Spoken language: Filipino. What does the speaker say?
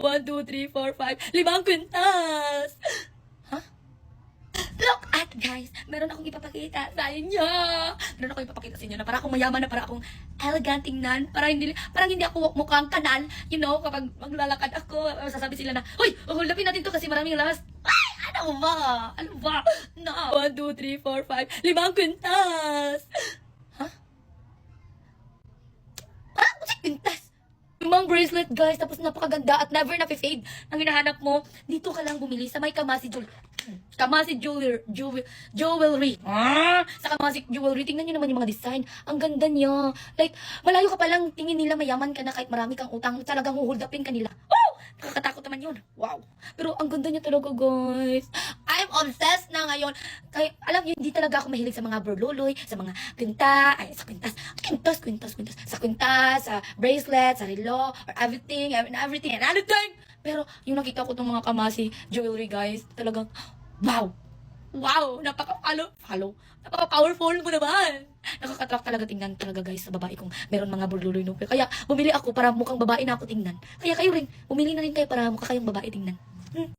1, 2, 3, 4, 5, 5 kwintas! Look at guys, meron akong ipapakita sa inyo. Meron akong ipapakita sa inyo na para akong mayaman, na para akong elegant tingnan, parang hindi ako mukhang kanal, you know, kapag maglalakad ako, sasabi sila na, "Hoy, hulapin natin to kasi maraming lakas." Ay, ano ba? Ano ba? No. 1, 2, 3, 4, 5, 5 kwintas! Parang ako si kwintas. Lumang bracelet guys, tapos napakaganda at never na-fade. Ang hinahanap mo, dito ka lang bumili sa may Kamasi Jewelry. Sa Kamasi Jewelry, tingnan nyo naman yung mga design. Ang ganda niya. Like, malayo ka pa lang, tingin nila mayaman ka na kahit marami kang utang. Talagang huhuldapin ka nila. Oh! Nakakatakot naman yun. Wow. Pero ang ganda niya talaga guys. I'm obsessed na ngayon. Kaya, alam niyo, hindi talaga ako mahilig sa mga berluloy, sa mga kwintas, sa bracelet, sa relo, or everything. Pero yung nakita ko ng mga Kamasi Jewelry guys, talagang, wow! Wow! Napaka-powerful mo naman! Nakakatrack talaga tingnan talaga guys sa babae kung meron mga berluloy no. Kaya bumili ako para mukhang babae na ako tingnan. Kaya kayo rin, bumili na rin kayo para mukha kayong babae tingnan.